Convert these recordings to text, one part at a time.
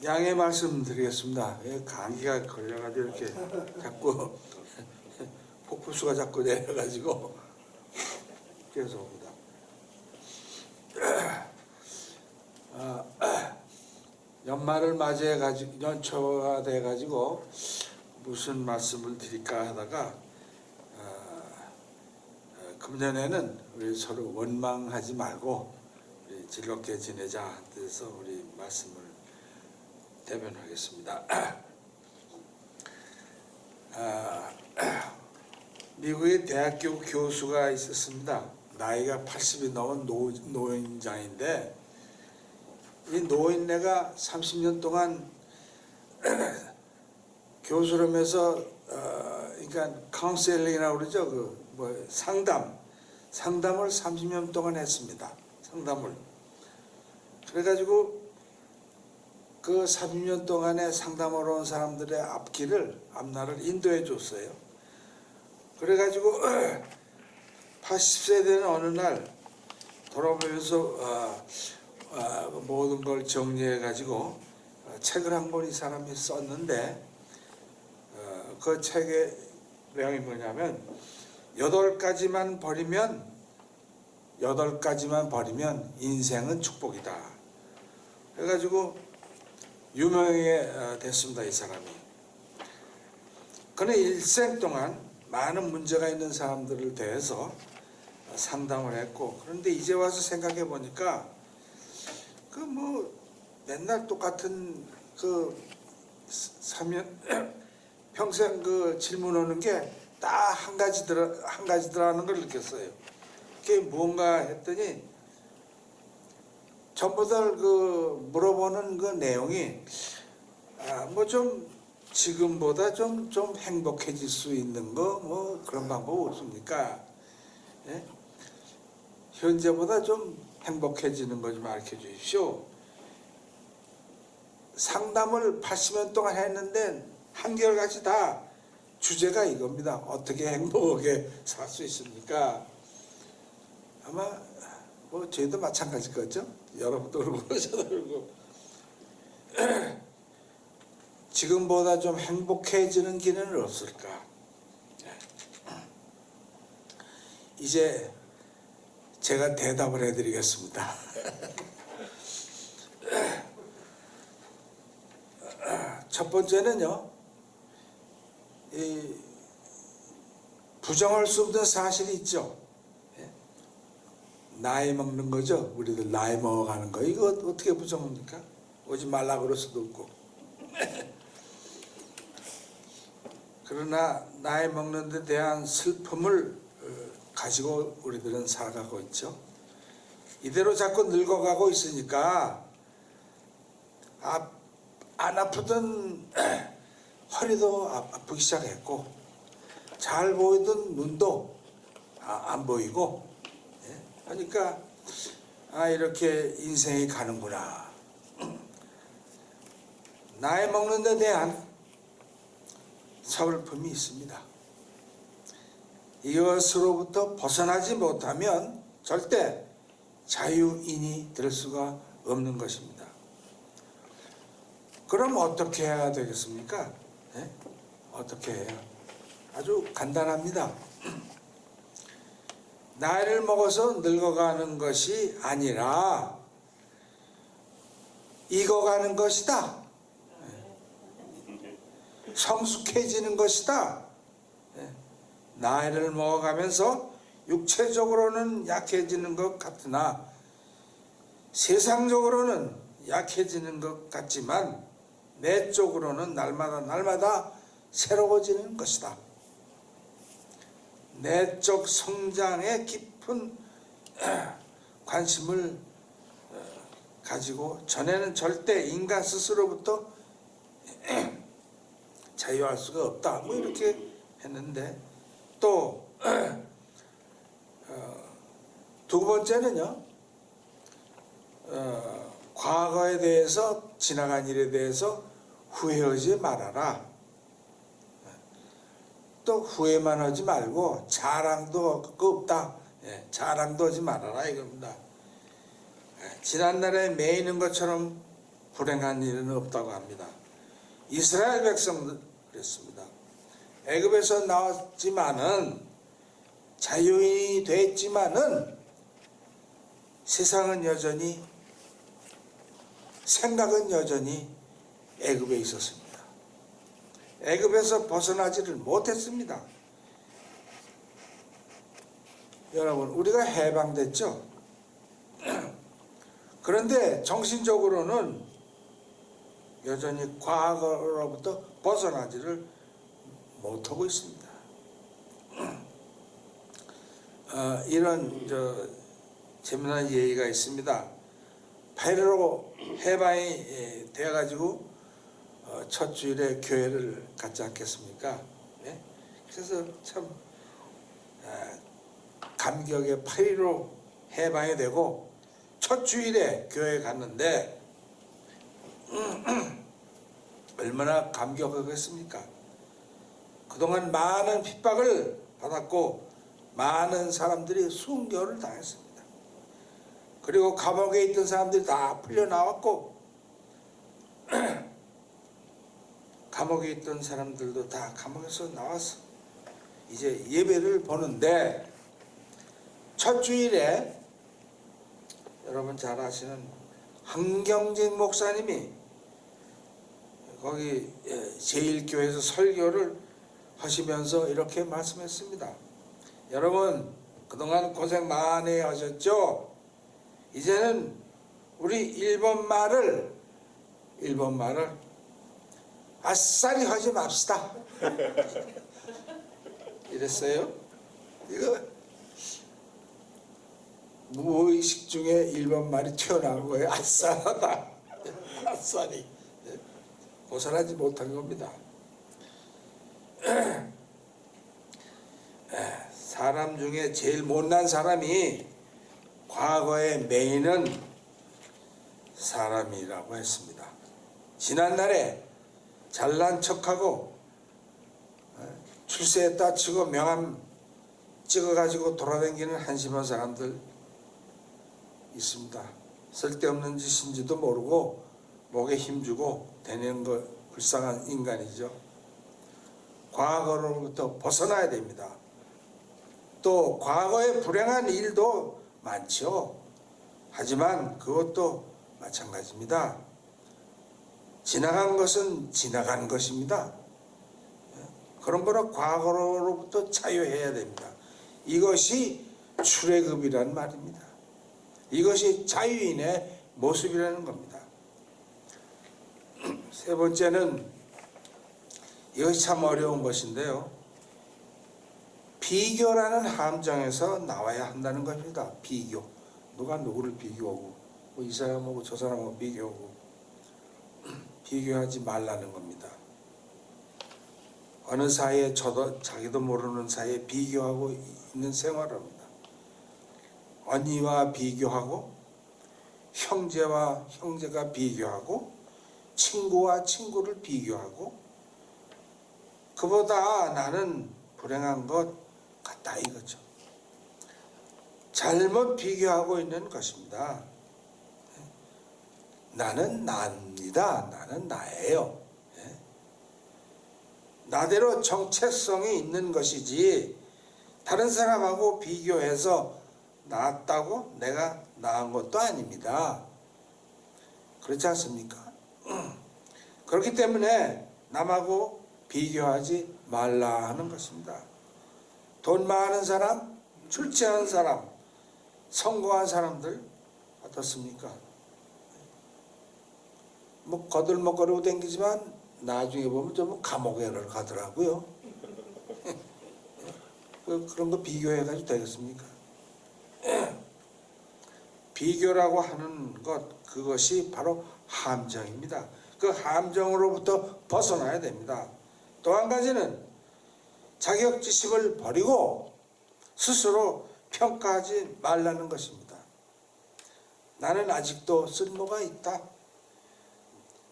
양해 말씀드리겠습니다. 감기가 걸려가지고 이렇게 자꾸 폭포수가 자꾸 내려가지고 죄송합니다. 연말을 맞이해가지고 연초가 돼가지고 무슨 말씀을 드릴까 하다가 금년에는 우리 서로 원망하지 말고 우리 즐겁게 지내자 그래서 우리 말씀을 대변하겠습니다. 미국의 대학교 교수가 있었습니다. 나이가 80이 넘은 노인장인데 이 노인네가 30년 동안 교수라면서 그러니까 카운셀링이라고 그러죠. 상담을 30년 동안 했습니다. 상담을. 그래가지고 그 30년 동안에 상담하러 온 사람들의 앞날을 인도해 줬어요. 그래가지고 80세 되는 어느 날 돌아보면서 모든 걸 정리해가지고 책을 한 권 이 사람이 썼는데 그 책의 내용이 뭐냐면 8가지만 버리면 인생은 축복이다. 그래가지고 유명하게 됐습니다. 이 사람이. 그는 일생 동안 많은 문제가 있는 사람들을 대해서 상담을 했고 그런데 이제 와서 생각해 보니까 맨날 똑같은 평생 질문하는 게 딱 한 가지더라는 걸 느꼈어요. 그게 뭔가 했더니 전부들 물어보는 그 내용이 지금보다 좀 행복해질 수 있는 거 그런 방법 없습니까? 예? 현재보다 좀 행복해지는 거 좀 알려 주십시오. 상담을 80년 동안 했는데 한결같이 다 주제가 이겁니다. 어떻게 행복하게 살 수 있습니까? 아마 저희도 마찬가지일 거죠. 여러분도 그러고 저도 그러고 지금보다 좀 행복해지는 길은 없을까? 이제 제가 대답을 해드리겠습니다. 첫 번째는요, 부정할 수 없는 사실이 있죠. 나이 먹는 거죠. 우리들 나이 먹어가는 거. 이거 어떻게 부정합니까? 오지 말라 그럴 수도 없고. 그러나 나이 먹는 데 대한 슬픔을 가지고 우리들은 살아가고 있죠. 이대로 자꾸 늙어가고 있으니까 안 아프던 허리도 아프기 시작했고 잘 보이던 눈도 안 보이고 하니까 이렇게 인생이 가는구나. 나이 먹는 데 대한 서글픔이 있습니다. 이것으로부터 벗어나지 못하면 절대 자유인이 될 수가 없는 것입니다. 그럼 어떻게 해야 되겠습니까? 어떻게 해야? 아주 간단합니다. 나이를 먹어서 늙어가는 것이 아니라 익어가는 것이다. 성숙해지는 것이다. 나이를 먹어가면서 육체적으로는 약해지는 것 같으나 세상적으로는 약해지는 것 같지만 내적으로는 날마다 새로워지는 것이다. 내적 성장에 깊은 관심을 가지고 전에는 절대 인간 스스로부터 자유할 수가 없다. 이렇게 했는데 또 두 번째는요. 과거에 대해서 지나간 일에 대해서 후회하지 말아라. 또 후회만 하지 말고 자랑도 없다. 자랑도 하지 말아라 이겁니다. 지난날에 매이는 것처럼 불행한 일은 없다고 합니다. 이스라엘 백성들 그랬습니다. 애굽에서 나왔지만은 자유인이 됐지만은 세상은 여전히 생각은 여전히 애굽에 있었습니다. 애굽에서 벗어나지를 못했습니다. 여러분, 우리가 해방됐죠? 그런데 정신적으로는 여전히 과거로부터 벗어나지를 못하고 있습니다. 이런 재미난 얘기가 있습니다. 바로 해방이 되어가지고 첫 주일에 교회를 갔지 않겠습니까? 네? 그래서 참 감격의 8.15 해방이 되고 첫 주일에 교회에 갔는데 얼마나 감격하겠습니까? 그동안 많은 핍박을 받았고 많은 사람들이 순교를 당했습니다. 그리고 감옥에 있던 사람들이 다 풀려나왔고 감옥에 있던 사람들도 다 감옥에서 나와서 이제 예배를 보는데 첫 주일에 여러분 잘 아시는 한경직 목사님이 거기 제1교회에서 설교를 하시면서 이렇게 말씀했습니다. 여러분 그동안 고생 많이 하셨죠? 이제는 우리 일본 말을 아싸리 하지 맙시다. 이랬어요. 이거 무의식 중에 일본 말이 튀어나온 거예요. 아싸하다. 아싸리. 벗어나지 못한 겁니다. 사람 중에 제일 못난 사람이 과거의 매이는 사람이라고 했습니다. 지난날에 잘난 척하고 출세했다 치고 명함 찍어가지고 돌아다니는 한심한 사람들 있습니다. 쓸데없는 짓인지도 모르고 목에 힘주고 다니는 거 불쌍한 인간이죠. 과거로부터 벗어나야 됩니다. 또 과거의 불행한 일도 많죠. 하지만 그것도 마찬가지입니다. 지나간 것은 지나간 것입니다. 그런 거는 과거로부터 자유해야 됩니다. 이것이 출애굽이란 말입니다. 이것이 자유인의 모습이라는 겁니다. 세 번째는 이것이 참 어려운 것인데요. 비교라는 함정에서 나와야 한다는 것입니다. 비교. 누가 누구를 비교하고 이 사람하고 저 사람하고 비교하고 비교하지 말라는 겁니다. 어느 사이에 자기도 모르는 사이에 비교하고 있는 생활입니다. 언니와 비교하고 형제와 형제가 비교하고 친구와 친구를 비교하고 그보다 나는 불행한 것 같다 이거죠. 잘못 비교하고 있는 것입니다. 나는 납니다. 나는 나예요. 나대로 정체성이 있는 것이지 다른 사람하고 비교해서 낫다고 내가 나은 것도 아닙니다. 그렇지 않습니까? 그렇기 때문에 남하고 비교하지 말라 하는 것입니다. 돈 많은 사람, 출세한 사람, 성공한 사람들 어떻습니까? 뭐 거들먹거리고 댕기지만 나중에 보면 좀 감옥에 가더라고요. 그런 거 비교해가지고 되겠습니까? 비교라고 하는 것, 그것이 바로 함정입니다. 그 함정으로부터 벗어나야 됩니다. 또 한 가지는 자격지심을 버리고 스스로 평가하지 말라는 것입니다. 나는 아직도 쓸모가 있다.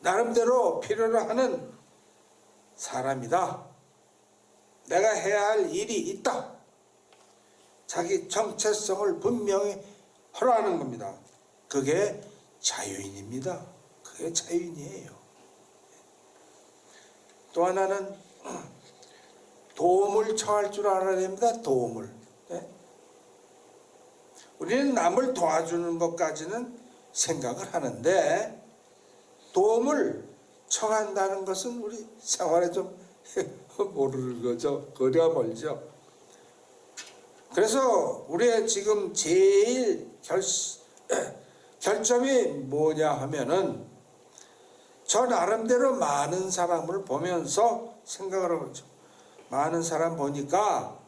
나름대로 필요로 하는 사람이다. 내가 해야 할 일이 있다. 자기 정체성을 분명히 허라하는 겁니다. 그게 자유인입니다. 그게 자유인이에요. 또 하나는 도움을 청할 줄 알아야 됩니다. 도움을. 예? 우리는 남을 도와주는 것까지는 생각을 하는데 도움을 청한다는 것은 우리 생활에 좀 모르는 거죠. 거리가 멀죠. 그래서 우리의 지금 제일 결점이 뭐냐 하면은 저 나름대로 많은 사람을 보면서 생각을 하죠. 많은 사람 보니까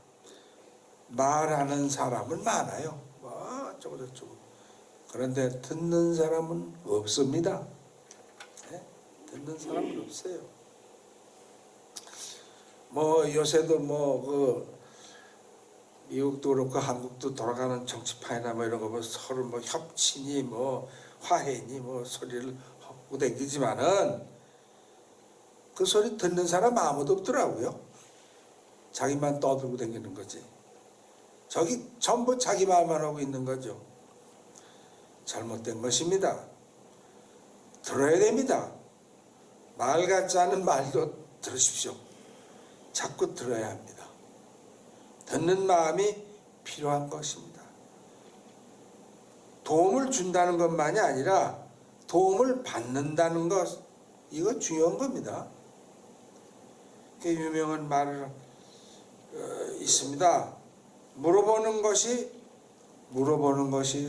말하는 사람은 많아요. 뭐 어쩌고 저쩌고. 그런데 듣는 사람은 없습니다. 네? 듣는 사람은 없어요. 뭐 요새도 미국도 그렇고 한국도 돌아가는 정치판이나 뭐 이런 거 보면 서로 뭐 협치니 뭐 화해니 뭐 소리를 하고 댕기지만은 그 소리 듣는 사람 아무도 없더라고요. 자기만 떠들고 댕기는 거지. 저기 전부 자기 말만 하고 있는 거죠. 잘못된 것입니다. 들어야 됩니다. 말 같지 않은 말도 들으십시오. 자꾸 들어야 합니다. 듣는 마음이 필요한 것입니다. 도움을 준다는 것만이 아니라 도움을 받는다는 것, 이거 중요한 겁니다. 유명한 말을 있습니다. 물어보는 것이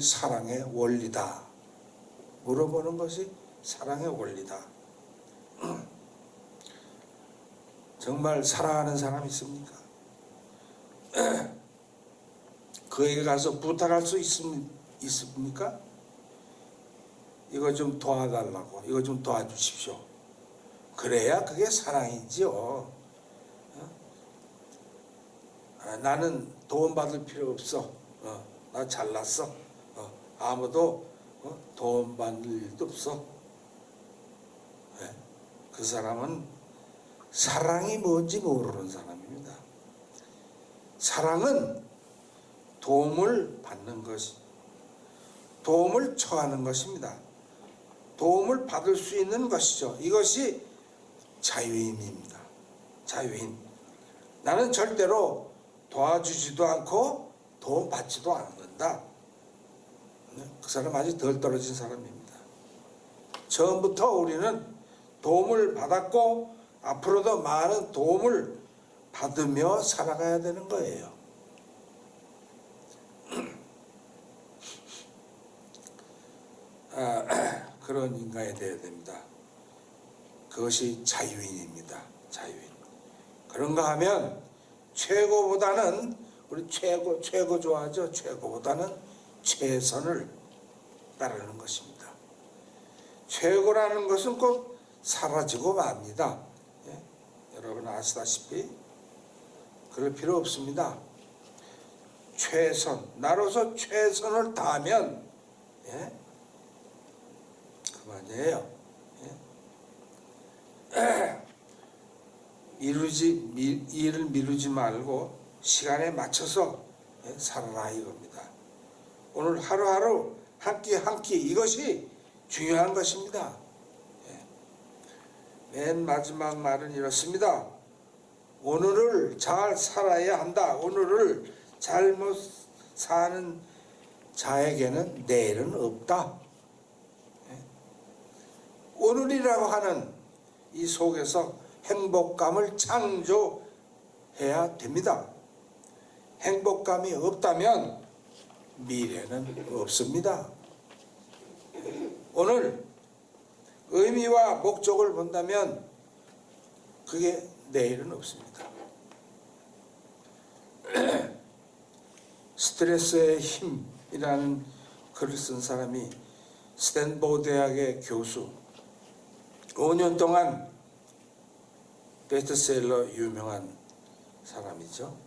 사랑의 원리다. 물어보는 것이 사랑의 원리다. 정말 사랑하는 사람 있습니까? 그에게 가서 부탁할 수 있습니까? 이거 좀 도와달라고, 이거 좀 도와주십시오. 그래야 그게 사랑이지요. 나는 도움받을 필요 없어. 나 잘났어. 아무도 도움받을 일도 없어. 그 사람은 사랑이 뭔지 모르는 사람입니다. 사랑은 도움을 받는 것이, 도움을 청하는 것입니다. 도움을 받을 수 있는 것이죠. 이것이 자유인입니다. 자유인. 나는 절대로 도와주지도 않고 도움받지도 않는다. 그 사람 아주 덜 떨어진 사람입니다. 처음부터 우리는 도움을 받았고 앞으로도 많은 도움을 받으며 살아가야 되는 거예요. 그런 인간이 되어야 됩니다. 그것이 자유인입니다. 자유인. 그런가 하면 최고보다는, 우리 최고 좋아하죠. 최고보다는 최선을 따르는 것입니다. 최고라는 것은 꼭 사라지고 맙니다. 여러분 아시다시피 그럴 필요 없습니다. 최선, 나로서 최선을 다하면 그만이에요. 일을 미루지 말고 시간에 맞춰서 살아라 이겁니다. 오늘 하루하루 한 끼 이것이 중요한 것입니다. 맨 마지막 말은 이렇습니다. 오늘을 잘 살아야 한다. 오늘을 잘못 사는 자에게는 내일은 없다. 오늘이라고 하는 이 속에서 행복감을 창조해야 됩니다. 행복감이 없다면 미래는 없습니다. 오늘 의미와 목적을 본다면 그게 내일은 없습니다. 스트레스의 힘이라는 글을 쓴 사람이 스탠포드 대학의 교수, 5년 동안 베스트셀러 유명한 사람이죠.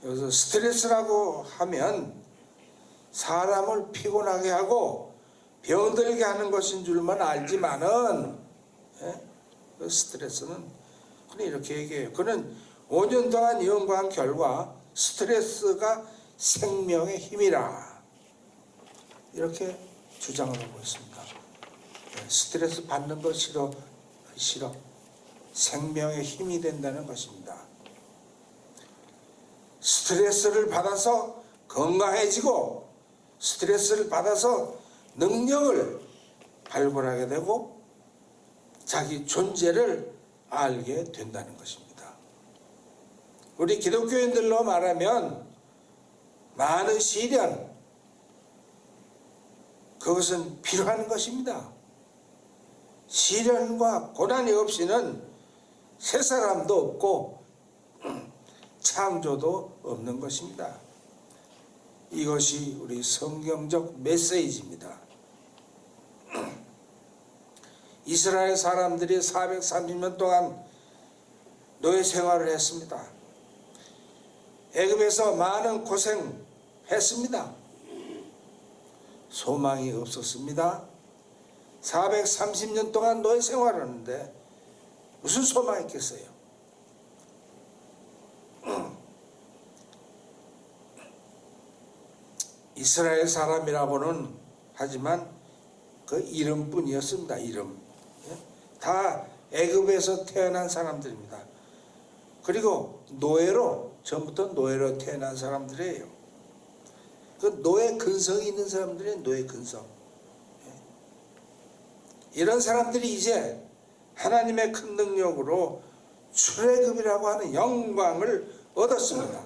여기서 스트레스라고 하면 사람을 피곤하게 하고 병들게 하는 것인 줄만 알지만은 그 스트레스는 그는 이렇게 얘기해요. 그는 5년 동안 연구한 결과 스트레스가 생명의 힘이라 이렇게 주장을 하고 있습니다. 스트레스 받는 거 싫어. 생명의 힘이 된다는 것입니다. 스트레스를 받아서 건강해지고 스트레스를 받아서 능력을 발굴하게 되고 자기 존재를 알게 된다는 것입니다. 우리 기독교인들로 말하면 많은 시련, 그것은 필요한 것입니다. 시련과 고난이 없이는 새 사람도 없고 창조도 없는 것입니다. 이것이 우리 성경적 메시지입니다. 이스라엘 사람들이 430년 동안 노예 생활을 했습니다. 애굽에서 많은 고생했습니다. 소망이 없었습니다. 430년 동안 노예 생활을 하는데 무슨 소망이 있겠어요? 이스라엘 사람이라고는 하지만 그 이름뿐이었습니다. 이름. 다 애굽에서 태어난 사람들입니다. 그리고 노예로, 전부터 노예로 태어난 사람들이에요. 그 노예 근성이 있는 사람들이 노예 근성. 이런 사람들이 이제 하나님의 큰 능력으로 출애굽이라고 하는 영광을 얻었습니다.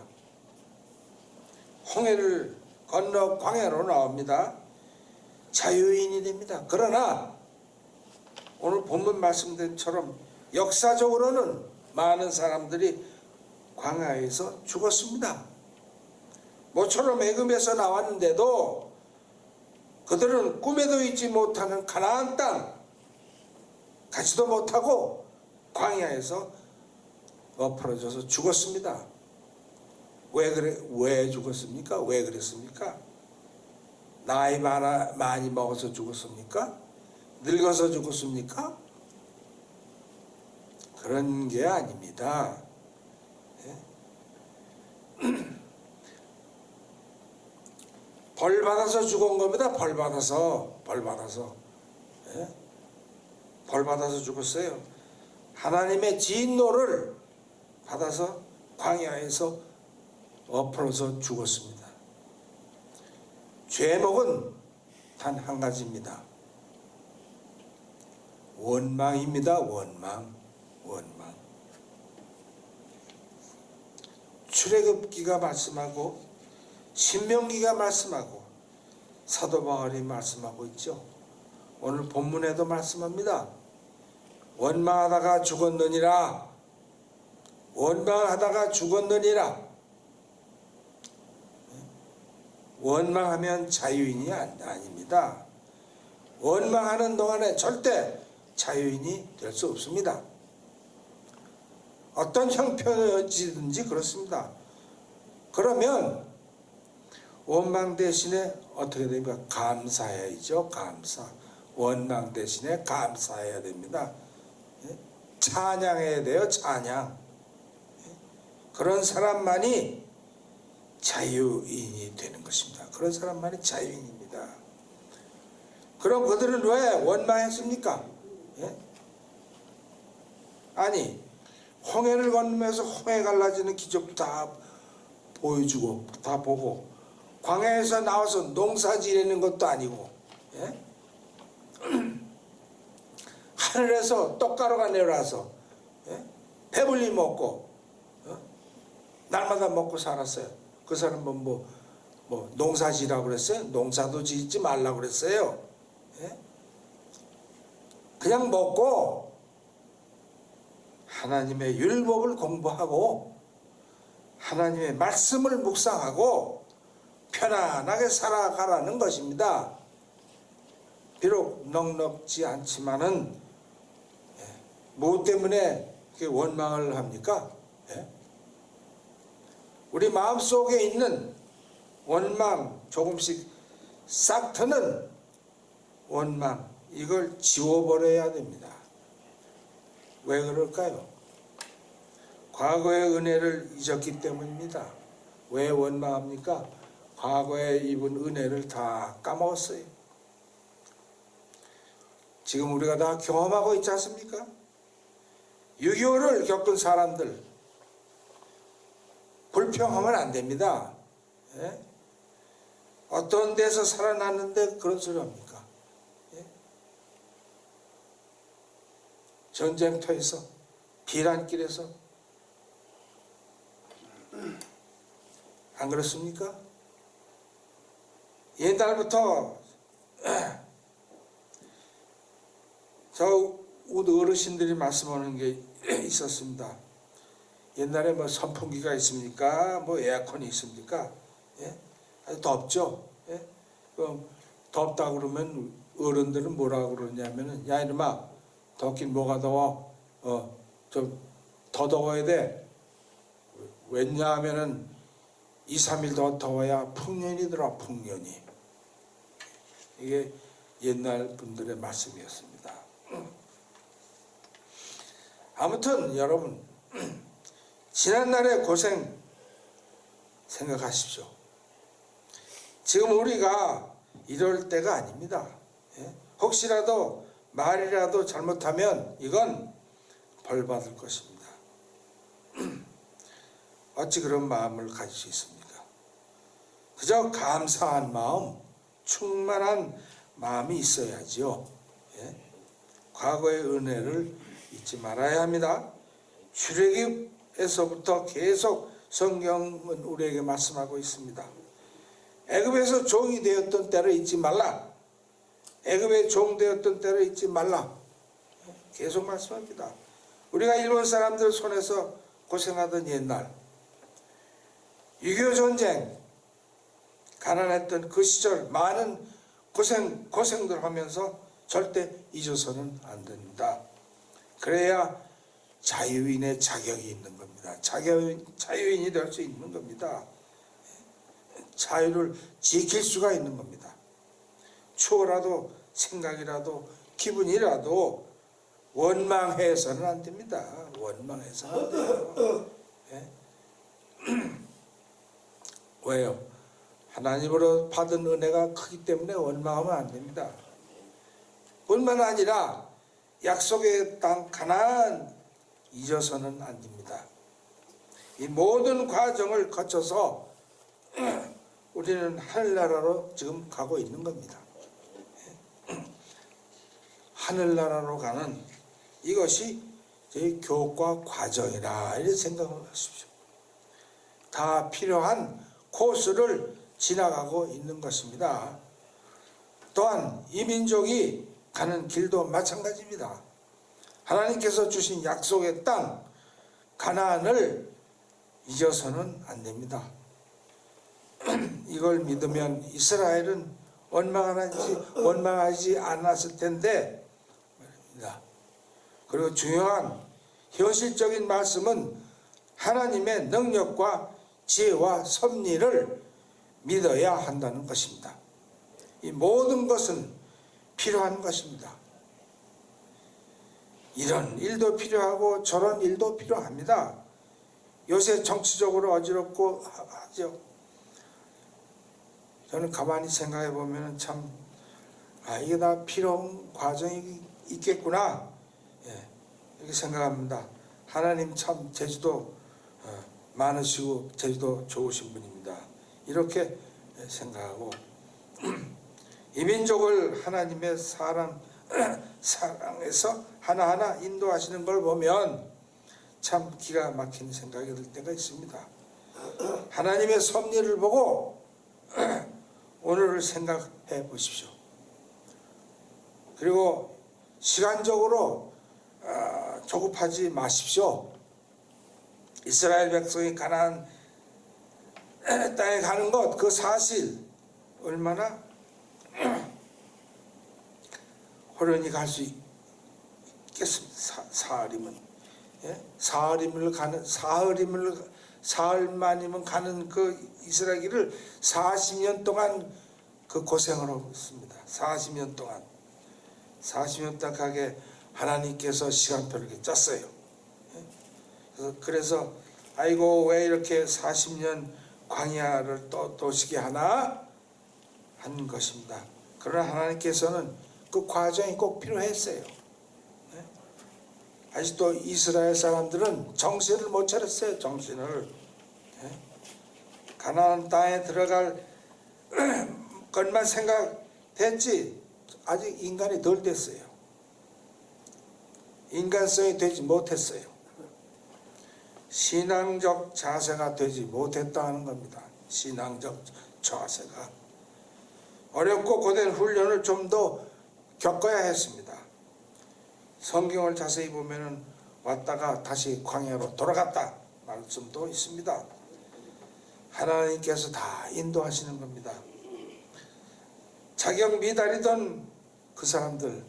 홍해를 건너 광야로 나옵니다. 자유인이 됩니다. 그러나 오늘 본문 말씀처럼 역사적으로는 많은 사람들이 광야에서 죽었습니다. 모처럼 애굽에서 나왔는데도 그들은 꿈에도 잊지 못하는 가나안 땅 가지도 못하고 광야에서 엎어져서 죽었습니다. 왜 죽었습니까? 왜 그랬습니까? 나이 많이 먹어서 죽었습니까? 늙어서 죽었습니까? 그런 게 아닙니다. 벌 받아서 죽은 겁니다. 벌 받아서 죽었어요. 하나님의 진노를 받아서 광야에서 엎어서 죽었습니다. 죄목은 단 한 가지입니다. 원망입니다. 원망. 출애굽기가 말씀하고 신명기가 말씀하고 사도 바울이 말씀하고 있죠. 오늘 본문에도 말씀합니다. 원망하다가 죽었느니라. 원망하면 자유인이 아닙니다. 원망하는 동안에 절대 자유인이 될 수 없습니다. 어떤 형편이든지 그렇습니다. 그러면 원망 대신에 어떻게 됩니까? 감사해야죠. 원망 대신에 감사해야 됩니다. 찬양해야 돼요. 찬양. 그런 사람만이 자유인이 되는 것입니다. 그런 사람만이 자유인입니다. 그럼 그들은 왜 원망했습니까? 아니, 홍해를 건너면서 홍해 갈라지는 기적도 다 보여주고 다 보고 광야에서 나와서 농사 지내는 것도 아니고 하늘에서 떡가루가 내려와서 배불리 먹고 날마다 먹고 살았어요. 그 사람은 뭐 농사 지라고 그랬어요? 농사도 짓지 말라고 그랬어요. 그냥 먹고 하나님의 율법을 공부하고 하나님의 말씀을 묵상하고 편안하게 살아가라는 것입니다. 비록 넉넉지 않지만은 무엇 때문에 원망을 합니까? 우리 마음속에 있는 원망, 조금씩 싹 트는 원망, 이걸 지워버려야 됩니다. 왜 그럴까요? 과거의 은혜를 잊었기 때문입니다. 왜 원망합니까? 과거에 입은 은혜를 다 까먹었어요. 지금 우리가 다 경험하고 있지 않습니까? 6.25를 겪은 사람들 불평하면 안 됩니다. 예? 어떤 데서 살아났는데 그런 소리 합니까? 예? 전쟁터에서 비란길에서 안 그렇습니까? 옛날부터 저 어르신들이 말씀하는 게 있었습니다. 옛날에 뭐 선풍기가 있습니까? 뭐 에어컨이 있습니까? 예? 아주 덥죠. 예? 그럼 덥다 그러면 어른들은 뭐라 그러냐면은 야 이놈아 덥긴 뭐가 더워? 좀 더 더워야 돼. 왜냐하면은 2, 3일 더 더워야 풍년이 들어 풍년이. 이게 옛날 분들의 말씀이었습니다. 아무튼 여러분 지난날의 고생 생각하십시오. 지금 우리가 이럴 때가 아닙니다. 예? 혹시라도 말이라도 잘못하면 이건 벌 받을 것입니다. 어찌 그런 마음을 가질 수 있습니까? 그저 감사한 마음, 충만한 마음이 있어야지요. 예? 과거의 은혜를 잊지 말아야 합니다. 출애굽에서부터 계속 성경은 우리에게 말씀하고 있습니다. 애굽에서 종이 되었던 때를 잊지 말라. 애굽의 종 되었던 때를 잊지 말라. 계속 말씀합니다. 우리가 일본 사람들 손에서 고생하던 옛날 6.25 전쟁 가난했던 그 시절 많은 고생들 하면서 절대 잊어서는 안 됩니다. 그래야 자유인의 자격이 있는 겁니다. 자유인이 될 수 있는 겁니다. 자유를 지킬 수가 있는 겁니다. 추호라도 생각이라도 기분이라도 원망해서는 안 됩니다. 원망해서는 안 돼요. 예? 왜요? 하나님으로 받은 은혜가 크기 때문에 원망하면 안 됩니다. 뿐만 아니라 약속의 땅 가나안 잊어서는 안 됩니다. 이 모든 과정을 거쳐서 우리는 하늘나라로 지금 가고 있는 겁니다. 하늘나라로 가는 이것이 저희 교과 과정이라 이렇게 생각을 하십시오. 다 필요한 코스를 지나가고 있는 것입니다. 또한 이 민족이 가는 길도 마찬가지입니다. 하나님께서 주신 약속의 땅 가나안을 잊어서는 안 됩니다. 이걸 믿으면 이스라엘은 원망하지 않았을 텐데 말입니다. 그리고 중요한 현실적인 말씀은 하나님의 능력과 지혜와 섭리를 믿어야 한다는 것입니다. 이 모든 것은 필요한 것입니다. 이런 일도 필요하고 저런 일도 필요합니다. 요새 정치적으로 어지럽고 하죠. 저는 가만히 생각해 보면 참 이게 다 필요한 과정이 있겠구나 이렇게 생각합니다. 하나님 참 제주도 많으시고 제주도 좋으신 분입니다. 이렇게 생각하고 이 민족을 하나님의 사랑에서 하나하나 인도하시는 걸 보면 참 기가 막힌 생각이 들 때가 있습니다. 하나님의 섭리를 보고 오늘을 생각해 보십시오. 그리고 시간적으로 조급하지 마십시오. 이스라엘 백성이 가나안 땅에 가는 것, 그 사실 얼마나 호련히 갈 수 있겠습니까? 사흘이면 사흘만이면 가는 그 이스라엘을 40년 동안 그 고생을 하고 있습니다. 40년 동안 가게 하나님께서 시간표를 이렇게 짰어요. 그래서 아이고 왜 이렇게 40년 광야를 또 도시게 하나 한 것입니다. 그러나 하나님께서는 그 과정이 꼭 필요했어요. 네? 아직도 이스라엘 사람들은 정신을 못 차렸어요. 정신을. 네? 가나안 땅에 들어갈 것만 생각됐지 아직 인간이 덜 됐어요. 인간성이 되지 못했어요. 신앙적 자세가 되지 못했다는 겁니다. 신앙적 자세가. 어렵고 고된 훈련을 좀 더 겪어야 했습니다. 성경을 자세히 보면은 왔다가 다시 광야로 돌아갔다 말씀도 있습니다. 하나님께서 다 인도하시는 겁니다. 자격 미달이던 그 사람들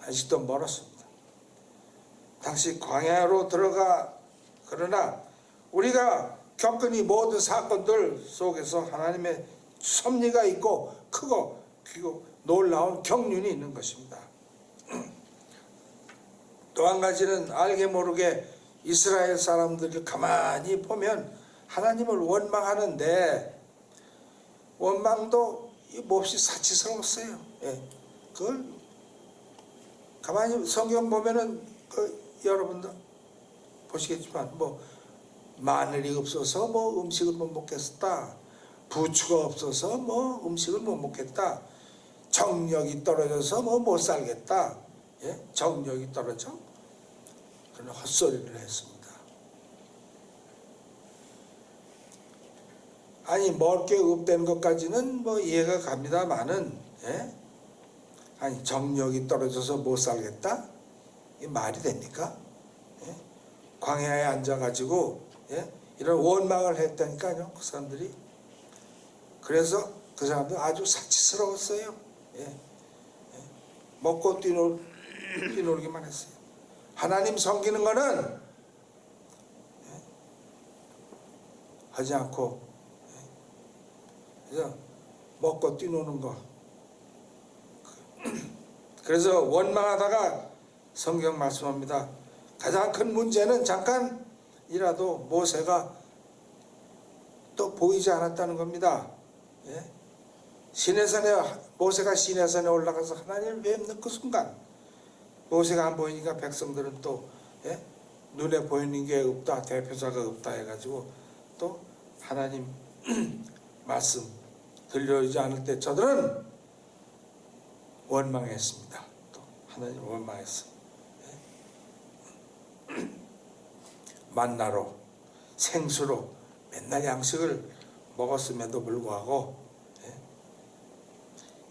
아직도 멀었습니다. 당시 광야로 들어가 그러나 우리가 겪은 이 모든 사건들 속에서 하나님의 섭리가 있고 크고 그리고 놀라운 경륜이 있는 것입니다. 또 한 가지는 알게 모르게 이스라엘 사람들을 가만히 보면 하나님을 원망하는데 원망도 몹시 사치스러웠어요. 예. 그걸 가만히 성경 보면은 여러분들 보시겠지만 뭐 마늘이 없어서 뭐 음식을 못 먹겠다. 부추가 없어서 뭐 음식을 못 먹겠다. 정력이 떨어져서 뭐 못 살겠다. 예? 정력이 떨어져? 그런 헛소리를 했습니다. 아니 멀게 읍된 것까지는 뭐 이해가 갑니다만은 예? 아니 정력이 떨어져서 못 살겠다? 이게 말이 됩니까? 예? 광야에 앉아가지고 예? 이런 원망을 했다니까요. 그 사람들이. 그래서 그 사람들 아주 사치스러웠어요. 예. 예. 먹고 뛰놀기만 했어요. 하나님 섬기는 거는 예. 하지 않고 예. 그래서 먹고 뛰노는 거. 그래서 원망하다가 성경 말씀합니다. 가장 큰 문제는 잠깐이라도 모세가 또 보이지 않았다는 겁니다. 예? 모세가 시내산에 올라가서 하나님을 뵙는 그 순간 모세가 안 보이니까 백성들은 또 예? 눈에 보이는 게 없다, 대표자가 없다 해가지고 또 하나님 말씀 들려오지 않을 때 저들은 원망했습니다. 또 하나님 원망했어. 예? 만나로 생수로 맨날 양식을 먹었음에도 불구하고 예?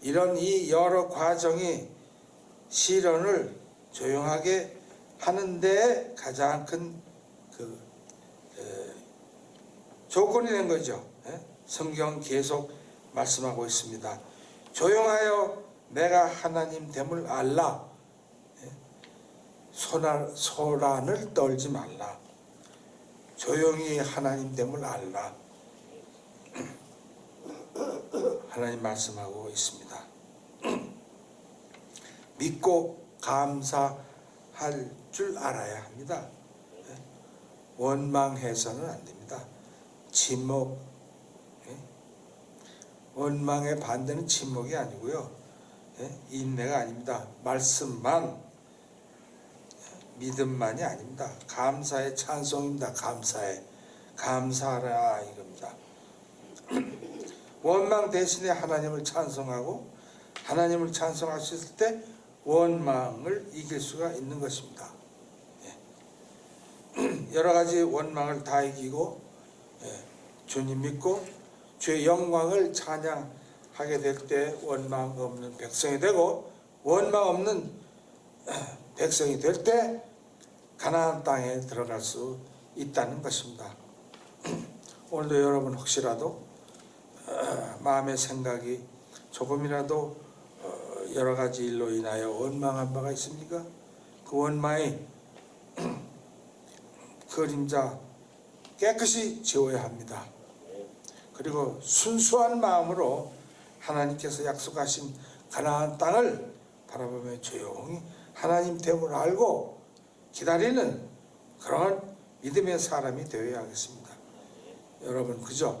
이런 이 여러 과정이 시련을 조용하게 하는데 가장 큰 조건이 된 거죠. 예? 성경 계속 말씀하고 있습니다. 조용하여 내가 하나님 됨을 알라. 예? 소란을 떨지 말라. 조용히 하나님 됨을 알라. 하나님 말씀하고 있습니다. 믿고 감사할 줄 알아야 합니다. 원망해서는 안 됩니다. 침묵. 원망의 반대는 침묵이 아니고요. 인내가 아닙니다. 말씀만, 믿음만이 아닙니다. 감사의 찬송입니다. 감사하라 이겁니다. 원망 대신에 하나님을 찬송하고 하나님을 찬송하셨을 때 원망을 이길 수가 있는 것입니다. 여러 가지 원망을 다 이기고 주님 믿고 주의 영광을 찬양하게 될 때 원망 없는 백성이 되고 원망 없는 백성이 될 때 가나안 땅에 들어갈 수 있다는 것입니다. 오늘도 여러분 혹시라도 마음의 생각이 조금이라도 여러 가지 일로 인하여 원망한 바가 있습니까? 그 원망의 그림자 깨끗이 지워야 합니다. 그리고 순수한 마음으로 하나님께서 약속하신 가나안 땅을 바라보며 조용히 하나님 됨을 알고 기다리는 그런 믿음의 사람이 되어야 하겠습니다. 여러분 그저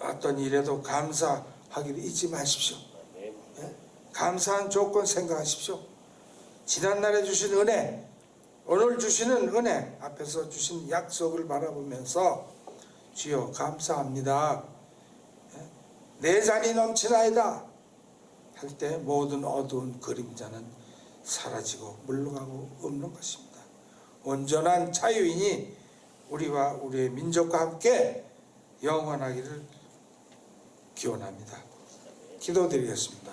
어떤 일에도 감사하기를 잊지 마십시오. 예? 감사한 조건 생각하십시오. 지난날에 주신 은혜, 오늘 주시는 은혜, 앞에서 주신 약속을 바라보면서 주여 감사합니다. 내 잔이 넘치나이다 할 때 모든 어두운 그림자는 사라지고 물러가고 없는 것입니다. 온전한 자유인이 우리와 우리의 민족과 함께 영원하기를 기원합니다. 기도드리겠습니다.